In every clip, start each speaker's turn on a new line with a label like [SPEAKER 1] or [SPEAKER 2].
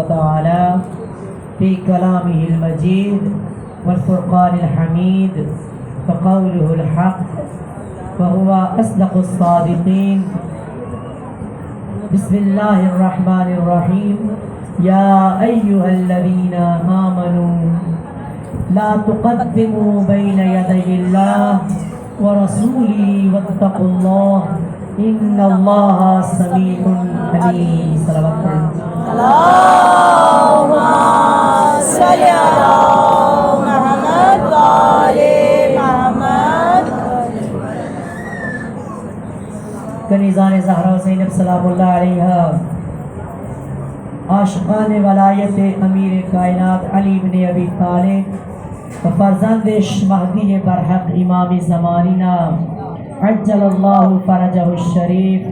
[SPEAKER 1] تعالى في كلامه المجيد والفرقان الحميد فقوله الحق وهو أصدق الصادقين. بسم الله الرحمن الرحيم. يا أيها الذين آمنوا لا تقدموا بين يدي الله ورسوله واتقوا الله إن الله سميع عليم. صلوات
[SPEAKER 2] اللهم صل على محمد وآل محمد.
[SPEAKER 1] کنیزان زہرا زینب سلام اللہ علیہا، عاشقان ولایت امیر کائنات علی بن ابی طالب و فرزندش مہدی برحق امام زمانینا عجل اللہ فرجہ الشریف.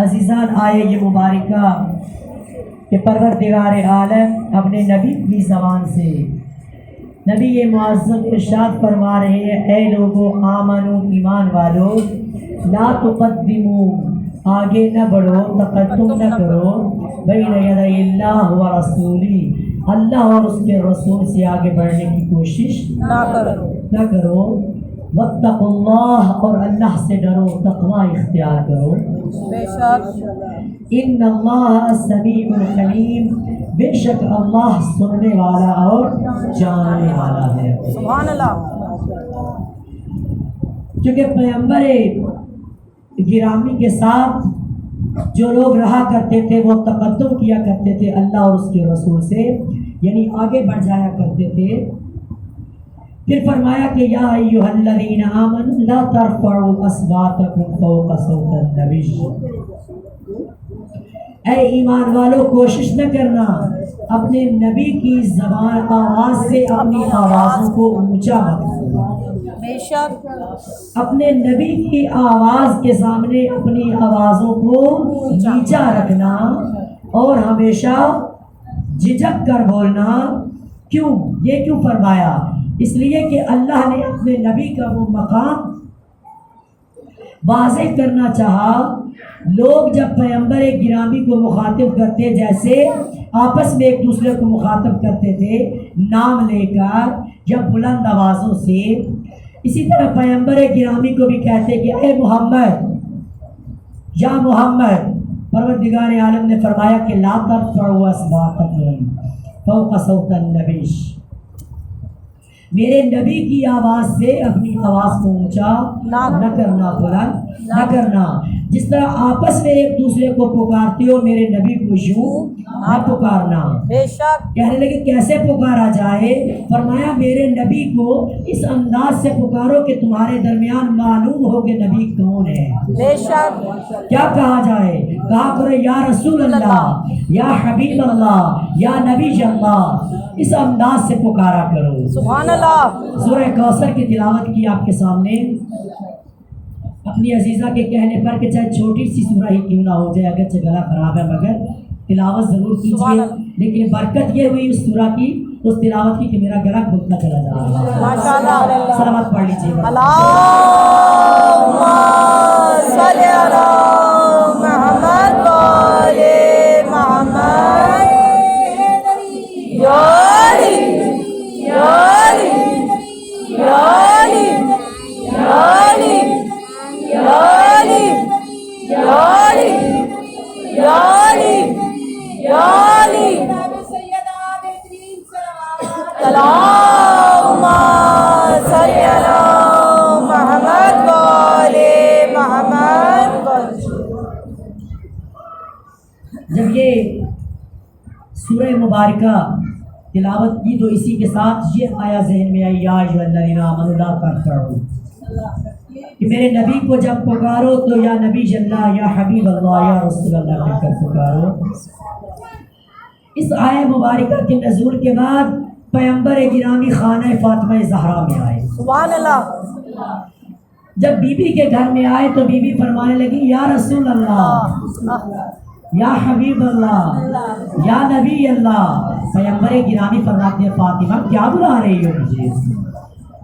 [SPEAKER 1] عزیزان، آئے یہ مبارکہ کہ پروردگار عالم اپنے نبی کی زبان سے نبی معظم ارشاد فرما رہے ہیں، اے لوگو آمنو، ایمان والو، لا تقدمو، آگے نہ بڑھو، تقدم نہ کرو، بین یدی اللہ و رسولی، اللہ اور اس کے رسول سے آگے بڑھنے کی کوشش نہ کرو. واتقوا اللہ، اور اللہ سے ڈرو، تقوی اختیار کرو.
[SPEAKER 2] بے شک
[SPEAKER 1] ان اللہ سمیع علیم، بے شک اللہ سننے والا اور جاننے والا ہے.
[SPEAKER 2] سبحان اللہ.
[SPEAKER 1] کیونکہ پیغمبر گرامی کے ساتھ جو لوگ رہا کرتے تھے وہ تقدم کیا کرتے تھے اللہ اور اس کے رسول سے، یعنی آگے بڑھ جایا کرتے تھے. پھر فرمایا کہ یا ایھا الذین آمنوا لا ترفعوا اصواتکم فوق صوت النبی. اے ایمان والو، کوشش نہ کرنا اپنے نبی کی زبان آواز سے اپنی آوازوں کو اونچا مت کرنا.
[SPEAKER 2] بے شک
[SPEAKER 1] اپنے نبی کی آواز کے سامنے اپنی آوازوں کو نیچا رکھنا اور ہمیشہ جھجک کر بولنا. کیوں؟ یہ کیوں فرمایا؟ اس لیے کہ اللہ نے اپنے نبی کا وہ مقام واضح کرنا چاہا. لوگ جب پیغمبر گرامی کو مخاطب کرتے، جیسے آپس میں ایک دوسرے کو مخاطب کرتے تھے نام لے کر یا بلند آوازوں سے، اسی طرح پیغمبر گرامی کو بھی کہتے کہ اے محمد، یا محمد. پروردگار عالم نے فرمایا کہ لا ترفعوا اصواتکم فوق صوت النبی، میرے نبی کی آواز سے اپنی آواز کو اونچا نہ کرنا، بلند نہ کرنا. جس طرح آپس میں ایک دوسرے کو پکارتے ہو، میرے نبی کو یوں نہ پکارنا.
[SPEAKER 2] بے شک
[SPEAKER 1] کہنے لگے کیسے پکارا جائے؟ فرمایا میرے نبی کو اس انداز سے پکارو کہ تمہارے درمیان معلوم ہو کہ نبی کون ہے.
[SPEAKER 2] بے شک
[SPEAKER 1] کیا کہا جائے؟ کہا کرے یا رسول اللہ، یا حبیب اللہ، یا نبی اللہ. اس انداز سے پکارا کرو.
[SPEAKER 2] سبحان اللہ.
[SPEAKER 1] سورہ کوثر کی تلاوت کی آپ کے سامنے اپنی عزیزہ کے کہنے پر کہ چاہے چھوٹی سی سورہ ہی کیوں نہ ہو جائے، اگرچہ گلا خراب ہے مگر تلاوت ضرور کیجیے. لیکن برکت یہ ہوئی اس سورہ کی، اس تلاوت کی، کہ میرا گلا کھلتا چلا جا رہا ہے.
[SPEAKER 2] ماشاءاللہ.
[SPEAKER 1] سلامت پڑھ لیجیے.
[SPEAKER 2] اللہم صل علی محمد وآل محمد. یا علی یا علی یا علی یا علی یا علی یا علی یا علی یا علی. اللہم صل علی محمد وآل محمد.
[SPEAKER 1] جب یہ سورہ مبارکہ تلاوت کی تو اسی کے ساتھ یہ آیا ذہن میں آئی، یا ایھا الذین آمنوا لا ترفعوا، کہ میرے نبی کو جب پکارو تو یا نبی اللہ، یا حبیب اللہ، یا رسول اللہ کہہ کر پکارو. اس آیہ مبارکہ کے نزول کے بعد پیغمبر گرامی خانہ فاطمہ زہرا میں آئے.
[SPEAKER 2] سبحان اللہ.
[SPEAKER 1] جب بی بی کے گھر میں آئے تو بی بی فرمانے لگی یا رسول اللہ، یا حبیب اللہ، یا نبی اللہ. پیغمبر گرامی فرماتے ہیں فاطمہ کیا بلا رہی ہو مجھے؟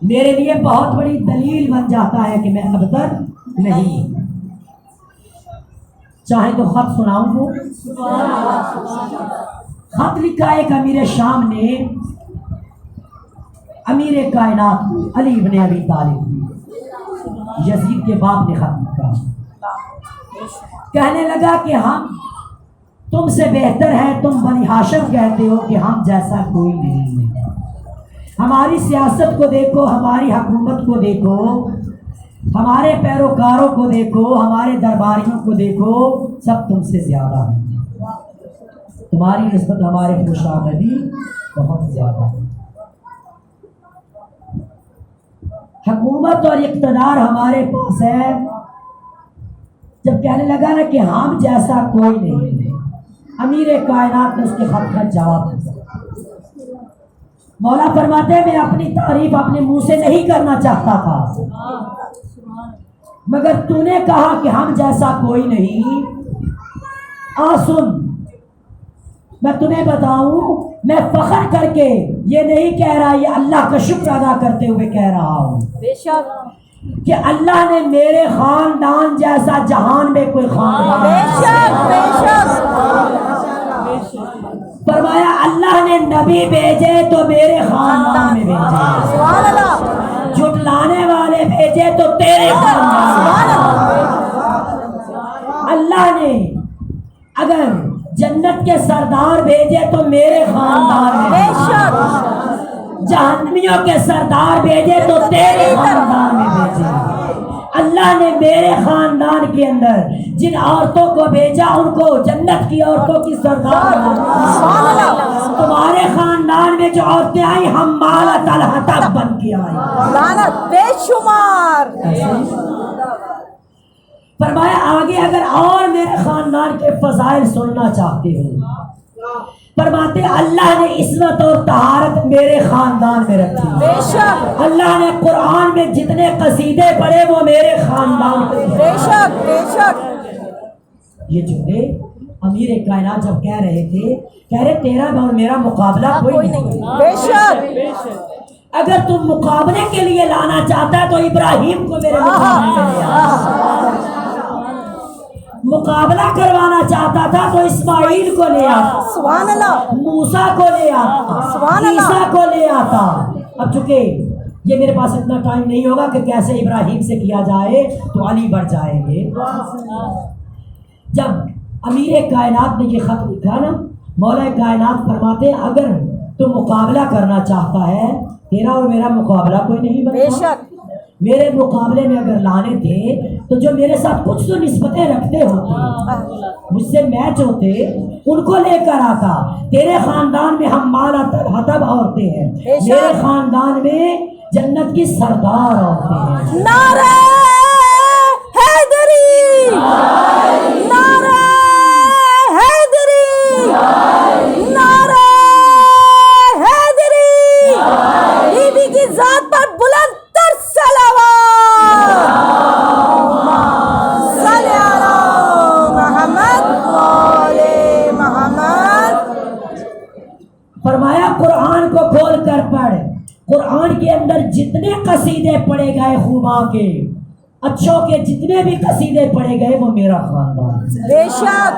[SPEAKER 1] میرے لیے بہت بڑی دلیل بن جاتا ہے کہ میں ابتر نہیں. چاہے تو خط سناؤں کو. خط لکھا ایک امیر شام نے امیر کائنات علی ابن ابی طالب، یزید کے باپ نے خط لکھا. کہنے لگا کہ ہم تم سے بہتر ہے، تم بنی ہاشم کہتے ہو کہ ہم جیسا کوئی نہیں ہے. ہماری سیاست کو دیکھو، ہماری حکومت کو دیکھو، ہمارے پیروکاروں کو دیکھو، ہمارے درباریوں کو دیکھو، سب تم سے زیادہ ہیں. تمہاری نسبت ہمارے خوشامدی بہت زیادہ ہے. حکومت اور اقتدار ہمارے پاس ہے. جب کہنے لگا نا کہ ہم جیسا کوئی نہیں ہے، امیر کائنات نے اس کے خط کا جواب دیا. مولا فرماتے ہیں میں اپنی تعریف اپنے منہ سے نہیں کرنا چاہتا تھا، مگر تو نے کہا کہ ہم جیسا کوئی نہیں. سن، میں تمہیں بتاؤں، میں فخر کر کے یہ نہیں کہہ رہا، یہ اللہ کا شکر ادا کرتے ہوئے کہہ رہا ہوں
[SPEAKER 2] بے شک
[SPEAKER 1] کہ اللہ نے میرے خاندان جیسا جہان میں کوئی خاندان
[SPEAKER 2] بے شک بے شک
[SPEAKER 1] فرمایا اللہ نے نبی بھیجے تو میرے خاندان میں بھیجے،
[SPEAKER 2] سبحان اللہ
[SPEAKER 1] جھٹلانے والے بھیجے تو تیرے خاندان میں. اللہ نے اگر جنت کے سردار بھیجے تو میرے خاندان میں
[SPEAKER 2] بے
[SPEAKER 1] بھیجے،
[SPEAKER 2] شک
[SPEAKER 1] جہنمیوں کے سردار بھیجے تو تیرے خاندان میں بھیجے. اللہ نے میرے خاندان کے اندر جن عورتوں کو بھیجا ان کو جنت کی عورتوں کی سردار بنا. تمہارے خاندان میں جو عورتیں آئی حمالۃ الحطب بن کے آئی،
[SPEAKER 2] لعنت بے شمار.
[SPEAKER 1] فرمایا آگے اگر اور میرے خاندان کے فضائل سننا چاہتے ہو، فرماتے اللہ نے عصمت اور طہارت میرے خاندان میں رکھی.
[SPEAKER 2] بے شک
[SPEAKER 1] اللہ نے قرآن میں جتنے قصیدے پڑھے وہ میرے خاندان کے.
[SPEAKER 2] بے شک بے شک
[SPEAKER 1] یہ جملے امیر کائنات جب کہہ رہے تھے، کہہ رہے تیرا اور میرا مقابلہ کوئی نہیں.
[SPEAKER 2] بے شک
[SPEAKER 1] اگر تم مقابلے کے لیے لانا چاہتا ہے تو ابراہیم کو میرے مقابلے میں لے آ. مقابلہ کروانا چاہتا تھا تو اسماعیل کو لے آتا،
[SPEAKER 2] سبحان اللہ
[SPEAKER 1] موسیٰ کو لے آتا،
[SPEAKER 2] سبحان اللہ،
[SPEAKER 1] عیسیٰ کو لے آتا. اب چونکہ یہ میرے پاس اتنا ٹائم نہیں ہوگا کہ کیسے ابراہیم سے کیا جائے تو علی بڑھ جائیں گے. جب امیر کائنات نے یہ خط لکھا نا، مولا کائنات فرماتے ہیں اگر تو مقابلہ کرنا چاہتا ہے، تیرا اور میرا مقابلہ کوئی نہیں
[SPEAKER 2] بے
[SPEAKER 1] بنتا.
[SPEAKER 2] شک
[SPEAKER 1] میرے مقابلے میں اگر لانے تھے تو جو میرے ساتھ کچھ تو نسبتیں رکھتے ہوتے، مجھ سے میچ ہوتے، ان کو لے کر آتا. تیرے خاندان میں حمالۃ الحطب عورتیں ہیں، میرے خاندان میں جنت کی سردار عورتیں ہیں.
[SPEAKER 2] نعرہ حیدری، نعرہ حیدری، نعرہ حیدری. بی بی کی ذات پر بلند تر صلوات. صلی علی محمد وآل محمد.
[SPEAKER 1] فرمایا قرآن کو کھول کر پڑھ. قرآن کے اندر جتنے قصیدے پڑھے گئے خوباں کے، اچھوں کے جتنے بھی قصیدے پڑھے گئے وہ میرا خاندان.
[SPEAKER 2] بے شک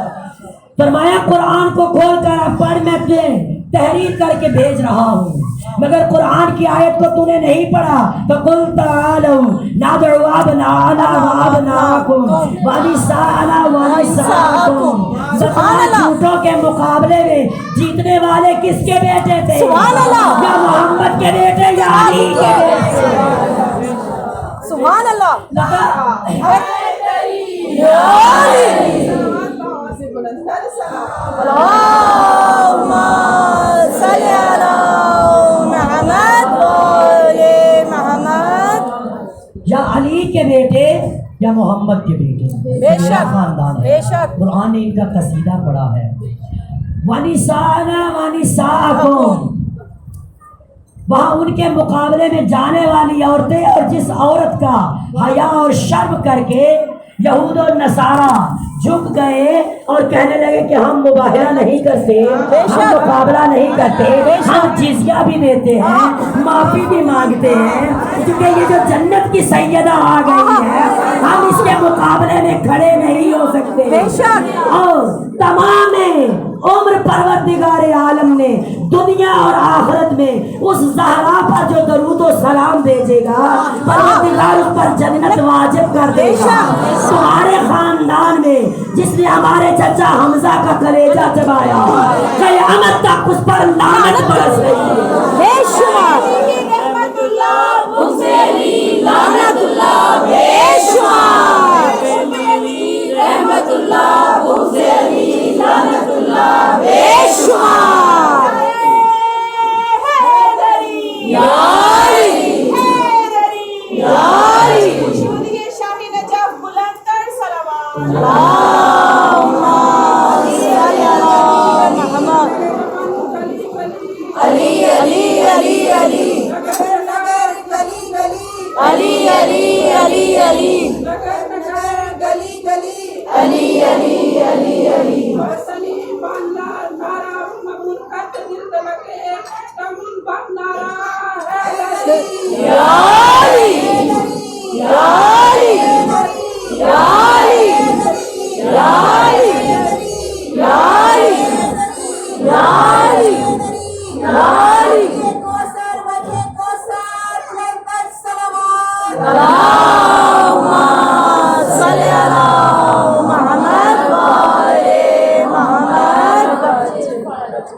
[SPEAKER 1] فرمایا قرآن کو کھول کر پڑھ، میں تجھے تحریر کر کے بھیج رہا ہوں. مگر قرآن کی آیت کو تو نے نہیں پڑھا. فَقُلْ تَعَالَوْا نَدْعُ أَبْنَاءَنَا وَأَبْنَاءَكُمْ وَنِسَاءَنَا وَنِسَاءَكُمْ. جھوٹوں کے مقابلے میں جیتنے والے کس کے بیٹے تھے؟
[SPEAKER 2] سبحان اللہ.
[SPEAKER 1] یا محمد کے بیٹے یا علی کے بیٹے.
[SPEAKER 2] سبحان اللہ. اللہم صلی علی محمد وآل محمد.
[SPEAKER 1] یا علی کے بیٹے یا محمد کے بیٹے.
[SPEAKER 2] بے شک،
[SPEAKER 1] میرا خاندان ہے.
[SPEAKER 2] بے شک.
[SPEAKER 1] قرآن نے ان کا قصیدہ پڑھا ہے. وَنِسَاءَنَا وَنِسَاءَكُمْ. وہاں ان کے مقابلے میں جانے والی عورتیں، اور جس عورت کا حیا اور شرم کر کے یہود و نصارہ جھک گئے اور کہنے لگے کہ ہم مباہلہ نہیں کرتے، ہم مقابلہ نہیں کرتے، ہم جزیہ بھی دیتے ہیں، معافی بھی مانگتے ہیں، کیونکہ یہ جو جنت کی سیدہ آ گئی ہے ہم اس کے مقابلے میں کھڑے نہیں ہو سکتے۔ اور تمام عمر پروردگار عالم نے دنیا اور آخرت میں اس زہرا پر جو درود و سلام بھیجے گا پروردگار اس پر جنت واجب کر دے گا۔ تمہارے خاندان میں جس نے ہمارے چچا حمزہ کا کلیجہ چبایا قیامت تک اس پر لعنت برس رہی ہے۔
[SPEAKER 2] بے شمار رحمت اللہ حسینی لعنت اللہ بے شمار رحمت اللہ حسینی لعنت اللہ بے شمار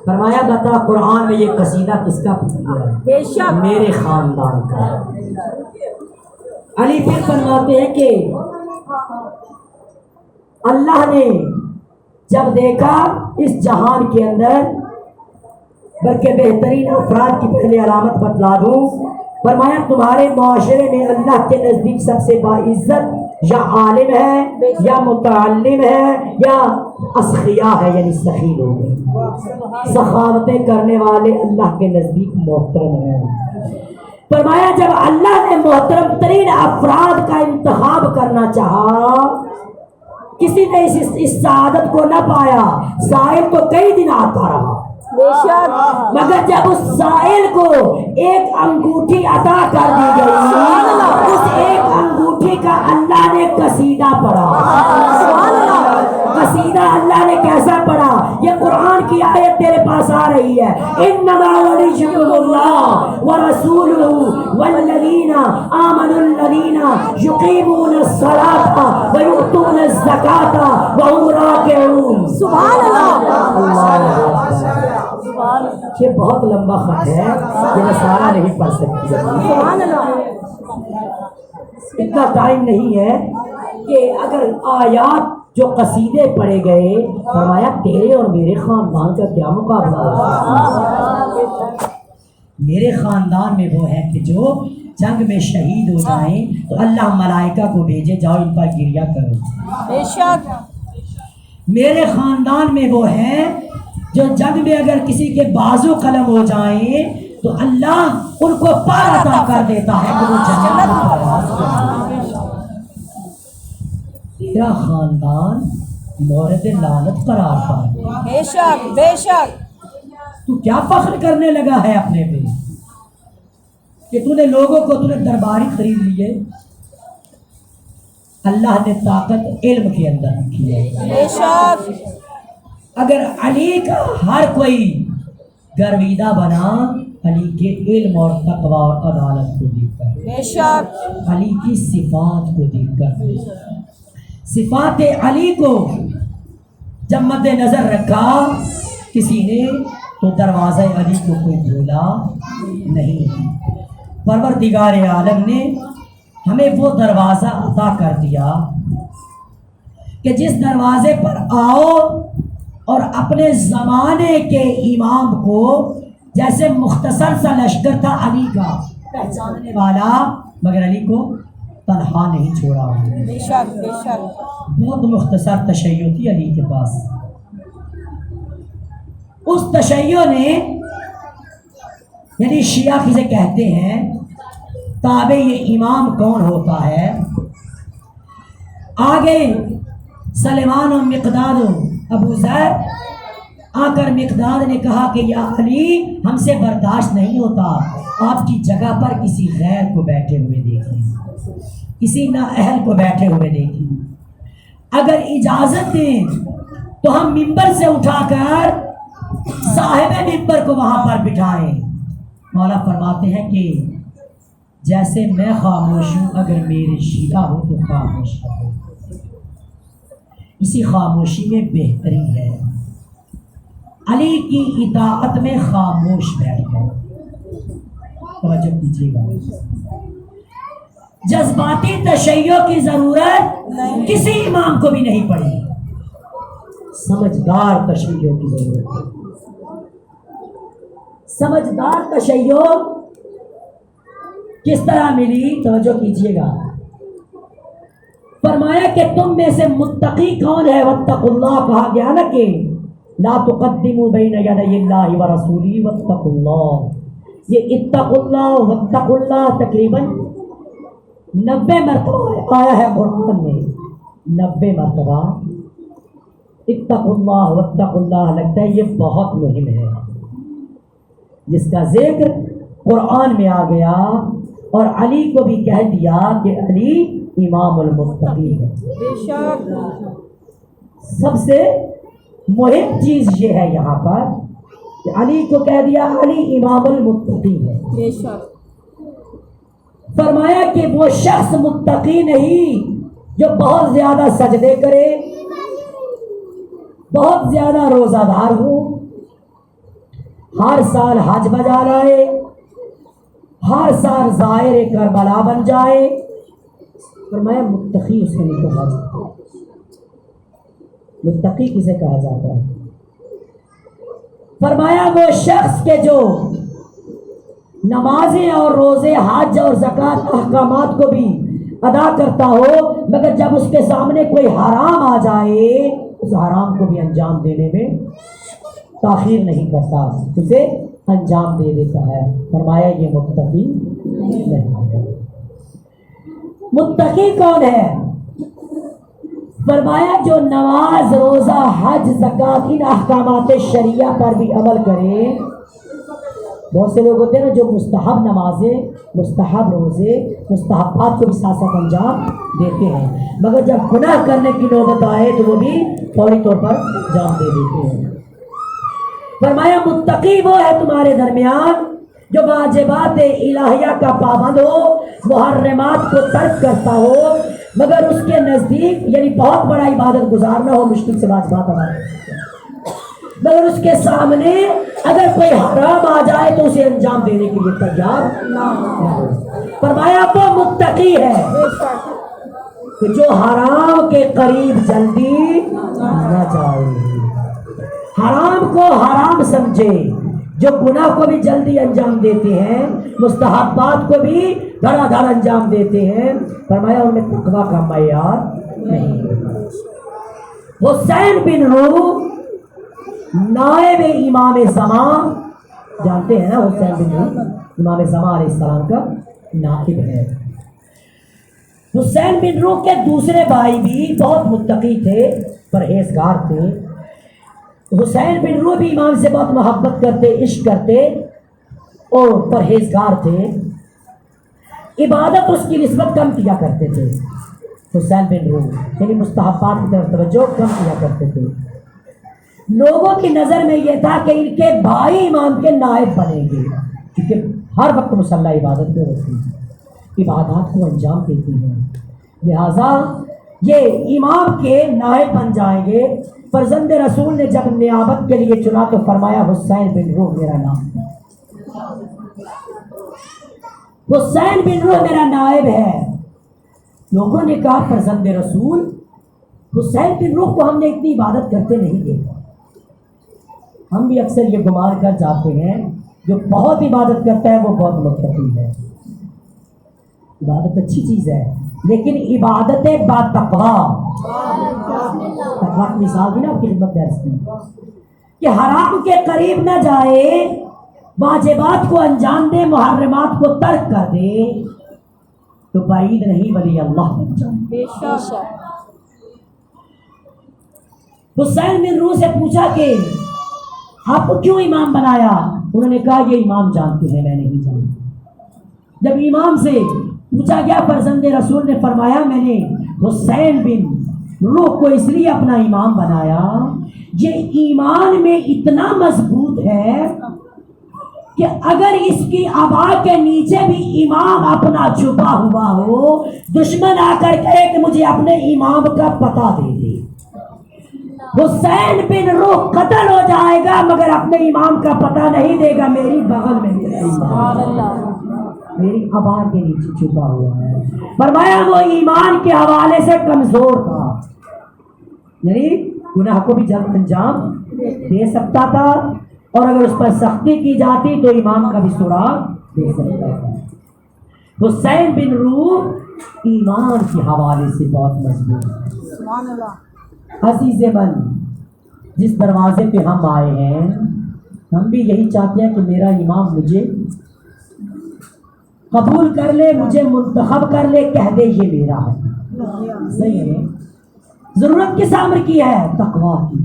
[SPEAKER 1] فرمایا بتا قرآن میں یہ قصیدہ کس کا
[SPEAKER 2] بے شک
[SPEAKER 1] میرے خاندان کا۔ علی پھر فرماتے ہیں کہ اللہ نے جب دیکھا اس جہان کے اندر، بلکہ بہترین افراد کی پہلے علامت بتلا دوں، فرمایا تمہارے معاشرے میں اللہ کے نزدیک سب سے باعزت یا عالم ہے یا متعلم ہے یا اسخیاء ہے، یعنی سخی لوگ ہیں، سخاوتیں کرنے والے اللہ کے نزدیک محترم ہیں۔ فرمایا جب اللہ نے محترم ترین افراد کا انتخاب کرنا چاہا، کسی نے اس سعادت کو نہ پایا، سائل تو کئی دن آتا رہا، مگر جب اس سائل کو ایک انگوٹھی عطا کر دی گئی، اس ایک انگوٹھی کا اللہ نے قصیدہ پڑھا۔ قصیدہ اللہ نے کیسا پڑھا؟ یہ قرآن کی آیت تیرے پاس آ رہی ہے، انما ولیکم اللہ ورسولہ والذین آمنوا الذین یقیمون الصلاۃ ویؤتون الزکاۃ وهم راکعون۔ سبحان اللہ۔ یہ بہت لمبا خط ہے، یہ میں سارا نہیں پڑھ سکتی، اتنا ٹائم نہیں ہے کہ اگر آیات جو قصیدے پڑھے گئے، فرمایا تیرے اور میرے خاندان کا کیا مقابلہ ہے؟ میرے خاندان میں وہ ہے کہ جو جنگ میں شہید ہو جائیں تو اللہ ملائکہ کو بھیجے، جاؤ ان پر گریہ کرو۔
[SPEAKER 2] بے شک
[SPEAKER 1] میرے خاندان میں وہ ہے جو جنگ میں اگر کسی کے بازو قلم ہو جائیں تو اللہ ان کو پار عطا کر دیتا ہے کہ وہ جنت میں پرواز کریں۔ تیرا خاندان مورد لعنت قرار پا۔
[SPEAKER 2] بے شک بے شک۔
[SPEAKER 1] تو کیا فخر کرنے لگا ہے اپنے پہ کہ تو نے لوگوں کو تو نے درباری خرید لیے؟ اللہ نے طاقت علم کے اندر رکھی ہے۔
[SPEAKER 2] بے شک
[SPEAKER 1] اگر علی کا ہر کوئی گرویدہ بنا علی کے علم اور تقوی اور عدالت کو دیکھ کر،
[SPEAKER 2] بے شک
[SPEAKER 1] علی کی صفات کو دیکھ کر، صفات علی کو جب مد نظر رکھا کسی نے تو دروازہ علی کو کوئی بھولا نہیں۔ پروردگار عالم نے ہمیں وہ دروازہ عطا کر دیا کہ جس دروازے پر آؤ اور اپنے زمانے کے امام کو، جیسے مختصر سا لشکر تھا علی کا پہچاننے والا، مگر علی کو تنہا نہیں چھوڑا۔
[SPEAKER 2] بے شک بے شک۔
[SPEAKER 1] بہت مختصر تشیع تھی علی کے پاس، اس تشیع نے، یعنی شیعہ کسے کہتے ہیں، تابع یہ امام کون ہوتا ہے؟ آگے سلیمان و مقداد ابو ذر آ کر مقداد نے کہا کہ یا علی ہم سے برداشت نہیں ہوتا، آپ کی جگہ پر کسی غیر کو بیٹھے ہوئے دیکھیں، کسی نااہل کو بیٹھے ہوئے دیکھیں، اگر اجازت دیں تو ہم ممبر سے اٹھا کر صاحب ممبر کو وہاں پر بٹھائیں۔ مولا فرماتے ہیں کہ جیسے میں خاموش ہوں، اگر میرے شیعہ ہو تو خاموش رہو، اسی خاموشی میں بہتری ہے۔ علی کی اطاعت میں خاموش بیٹھ گئے۔ توجہ کیجیے گا، جذباتی تشیع کی ضرورت کسی امام کو بھی نہیں پڑی، سمجھدار تشیع کی ضرورت ہے۔ سمجھدار تشیع کس طرح ملی؟ توجہ کیجیے گا، فرمایا کہ تم میں سے متقی کون ہے؟ واتقوا اللہ، کہا گیا نا کہ لا تقدموا بین یدی اللہ ورسولہ واتقوا اللہ، یہ اتقوا اللہ واتقوا اللہ تقریباً 90 مرتبہ آیا ہے قرآن میں، 90 مرتبہ اتقوا اللہ واتقوا اللہ، لگتا ہے یہ بہت مہم ہے، جس کا ذکر قرآن میں آ گیا اور علی کو بھی کہہ دیا کہ علی امام المتقین ہے۔ سب سے مہم چیز یہ ہے یہاں پر کہ علی کو کہہ دیا علی امام المتقین ہے۔ فرمایا کہ وہ شخص متقی نہیں جو بہت زیادہ سجدے کرے، بہت زیادہ روزہ دار ہو، ہر سال حج بجا لائے، ہر سال زائر کربلا بن جائے۔ فرمایا متقی اس کو نہیں کہا جاتا۔ متقی کسے کہا جاتا ہے؟ فرمایا وہ شخص کے جو نمازیں اور روزے، حج اور زکوٰۃ احکامات کو بھی ادا کرتا ہو، مگر جب اس کے سامنے کوئی حرام آ جائے اس حرام کو بھی انجام دینے میں تاخیر نہیں کرتا، اسے انجام دے دیتا ہے۔ فرمایا یہ متقی نہیں ہے۔ متقی کون ہے؟ فرمایا جو نماز، روزہ، حج، زکوٰۃ ان احکامات شریعہ پر بھی عمل کرے۔ بہت سے لوگ ہوتے ہیں نا جو مستحب نمازیں، مستحب روزے، مستحبات کو بھی ساتھ ساتھ انجام دیتے ہیں، مگر جب گناہ کرنے کی نوبت آئے تو وہ بھی فوری طور پر انجام دے دیتے ہیں۔ فرمایا متقی وہ ہے تمہارے درمیان جو واجبات الہیہ کا پابند ہو، محرمات کو ترک کرتا ہو، مگر اس کے نزدیک یعنی بہت بڑا عبادت گزار نہ ہو، مشکل سے واجبات ادا مگر اس کے سامنے اگر کوئی حرام آ جائے تو اسے انجام دینے کے لیے تیار نہ ہو۔ فرمایا وہ متقی ہے کہ جو حرام کے قریب جلدی نہ جائے، حرام کو حرام سمجھے، جو گناہ کو بھی جلدی انجام دیتے ہیں، مستحبات کو بھی دھڑا دھڑ انجام دیتے ہیں۔ فرمایا ان میں تقویٰ کا معیار نہیں۔ حسین بن روح نائب امام زمان، جانتے ہیں نا حسین بن روح امام زمان علیہ السلام کا نائب ہے۔ حسین بن روح کے دوسرے بھائی بھی بہت متقی تھے، پرہیزگار تھے۔ حسین بن روح بھی امام سے بہت محبت کرتے، عشق کرتے اور پرہیزگار تھے، عبادت اس کی نسبت کم کیا کرتے تھے۔ حسین بن روح یعنی مستحبات کی طرف توجہ کم کیا کرتے تھے۔ لوگوں کی نظر میں یہ تھا کہ ان کے بھائی امام کے نائب بنیں گے، کیونکہ ہر وقت مسلح عبادت میں ہوتی ہے، عبادات کو انجام دیتی ہیں، لہذا یہ امام کے نائب بن جائیں گے۔ فرزند رسول نے جب نیابت کے لیے چنا تو فرمایا حسین بن روح میرا نام ہے، حسین بن روح میرا نائب ہے۔ لوگوں نے کہا فرزند رسول حسین بن روح کو ہم نے اتنی عبادت کرتے نہیں دیکھا۔ ہم بھی اکثر یہ گمان کر جاتے ہیں جو بہت عبادت کرتا ہے وہ بہت متقی ہے۔ عبادت اچھی چیز ہے، لیکن عبادت با تقویٰ، تقویٰ کی مثال بھی نا آپ کی خدمت درس کی کہ حرام کے قریب نہ جائے، واجبات کو انجام دے، محرمات کو ترک کر دے تو بعید نہیں ولی اللہ بن جائے۔ حسین بن روح سے پوچھا کہ آپ کو کیوں امام بنایا؟ انہوں نے کہا یہ امام جانتے ہیں، میں نہیں جانتا۔ جب امام سے پوچھا گیا فرزند رسول نے فرمایا میں نے حسین بن روح کو اس لیے اپنا امام بنایا، یہ ایمان میں اتنا مضبوط ہے کہ اگر اس کی ابا کے نیچے بھی امام اپنا چھپا ہوا ہو، دشمن آ کر کہے کہ مجھے اپنے امام کا پتہ دے دے، حسین بن روح قتل ہو جائے گا مگر اپنے امام کا پتہ نہیں دے گا۔ میری بغل میں میرا امام میری ابا کے نیچے چھپا ہوا ہے۔ فرمایا وہ ایمان کے حوالے سے کمزور تھا، یعنی گناہ کو بھی جلد انجام دے سکتا تھا، اور اگر اس پر سختی کی جاتی تو امام کا بھی سراغ دے سکتا تھا۔ حسین بن روح ایمان کے حوالے سے بہت مضبوط ہے۔ عزیز من، جس دروازے پہ ہم آئے ہیں ہم بھی یہی چاہتے ہیں کہ میرا امام مجھے قبول کر لے، مجھے منتخب کر لے، کہہ دے یہ میرا ہے۔ صحیح ہے؟ ضرورت کس امر کی ہے؟ تقویٰ کی۔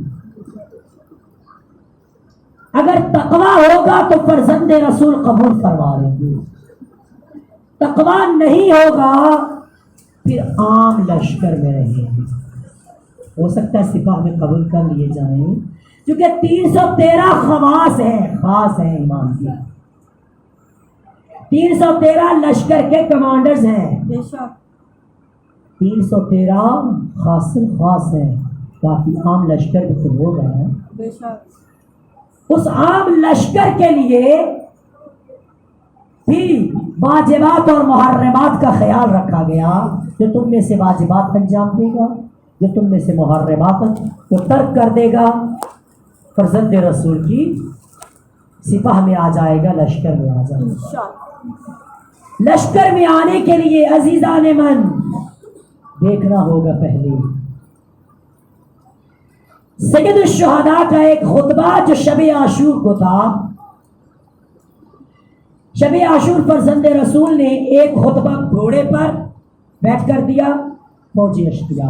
[SPEAKER 1] اگر تقویٰ ہوگا تو فرزند رسول قبول فرما لیں گے، تقویٰ نہیں ہوگا پھر عام لشکر میں رہیں گے۔ ہو سکتا ہے سپاہ میں قبول کر لیے جائیں، کیونکہ 313 خواص ہیں، خاص ہیں ایمان کی، 313 لشکر کے کمانڈرز ہیں، 313 خاص ہیں، کافی عام لشکر بھی تو ہو گئے ہیں۔ اس عام لشکر کے لیے بھی واجبات اور محرمات کا خیال رکھا گیا، جو تم میں سے واجبات انجام دے گا، جو تم میں سے محرمات کو ترک کر دے گا، فرزند رسول کی سپاہ میں آ جائے گا، لشکر میں آ جائے گا۔ لشکر میں آنے کے لیے عزیزان من دیکھنا ہوگا پہلے سید الشہداء کا ایک خطبہ جو شب عاشور کو تھا۔ شب عاشور فرزند رسول نے ایک خطبہ گھوڑے پر بیٹھ کر دیا، فوجی اشتیا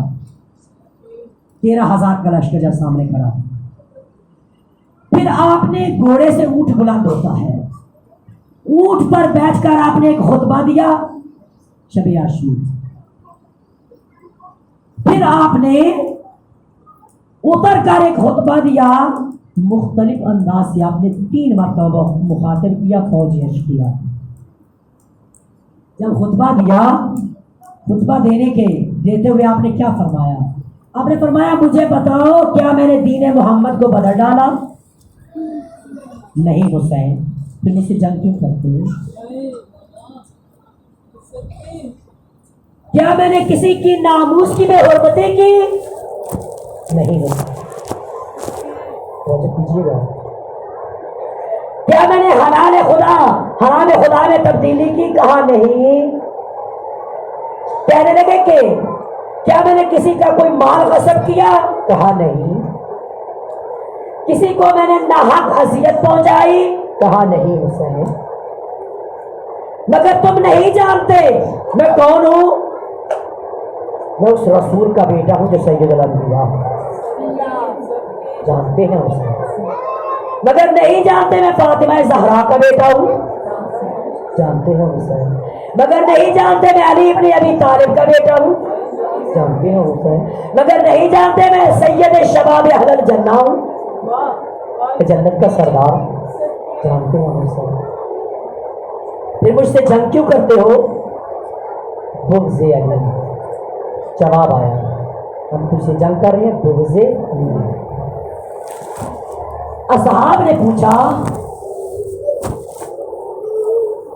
[SPEAKER 1] 13,000 کا لشکر جب سامنے کھڑا، پھر آپ نے گھوڑے سے اونٹ بلند ہوتا ہے، اونٹ پر بیٹھ کر آپ نے ایک خطبہ دیا شب عاشور، پھر آپ نے اتر کر ایک خطبہ دیا مختلف انداز سے، آپ نے 3 مرتبہ مخاطب کیا فوجی اشتیا۔ جب خطبہ دیا، خطبہ دیتے ہوئے آپ نے کیا فرمایا؟ آپ نے فرمایا مجھے بتاؤ کیا میں نے دین محمد کو بدل ڈالا؟ نہیں حسین، تم اس سے جنگ کیوں کرتے ہو؟ کیا میں نے کسی کی ناموس کی بے حرمتی کی؟ نہیں حسین۔ کیا میں نے حلال خدا حرام خدا میں تبدیلی کی؟ کہا نہیں۔ کہنے لگے کہ کیا میں نے کسی کا کوئی مال غصب کیا؟ کہا نہیں۔ کسی کو میں نے ناحق اذیت پہنچائی؟ کہا نہیں حسین۔ مگر تم نہیں جانتے میں کون ہوں، میں اس رسول کا بیٹا ہوں جو سید الانبیاء ہے۔ جانتے ہیں حسین، مگر نہیں جانتے میں فاطمہ زہرا کا بیٹا ہوں۔ جانتے ہیں حسین، مگر نہیں جانتے میں علی ابن ابی طالب کا بیٹا ہوں۔ جانتے ہیں حسین، مگر نہیں جانتے میں سید شباب اہل الجنہ ہوں، جنت کا سردار۔ جانتے ہیں حسین، پھر مجھ سے جنگ کیوں کرتے ہو؟ بغض علی۔ جواب آیا ہم تجھ سے جنگ کر رہے ہیں بغض علی۔ اصحاب نے پوچھا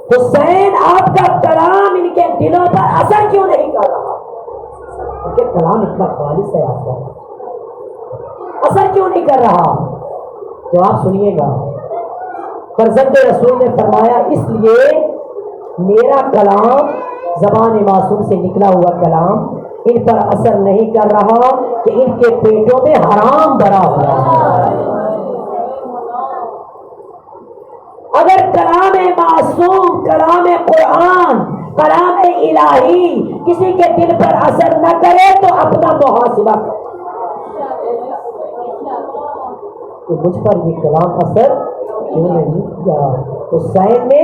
[SPEAKER 1] حسین آپ کا کلام ان کے دلوں پر اثر کیوں نہیں کر رہا؟ ان کے کلام اتنا خالص ہے، آپ کا اثر کیوں نہیں کر رہا؟ جواب سنیے گا۔ فرزند رسول نے فرمایا اس لیے میرا کلام زبان معصوم سے نکلا ہوا کلام ان پر اثر نہیں کر رہا کہ ان کے پیٹوں میں حرام بھرا ہوا ہے۔ اگر کلام معصوم، کلام قرآن، کلام الہی کسی کے دل پر اثر نہ کرے تو اپنا محاسبہ کرو۔ کہ مجھ پر یہ کلام اثر کیوں نہیں کیا. حسین نے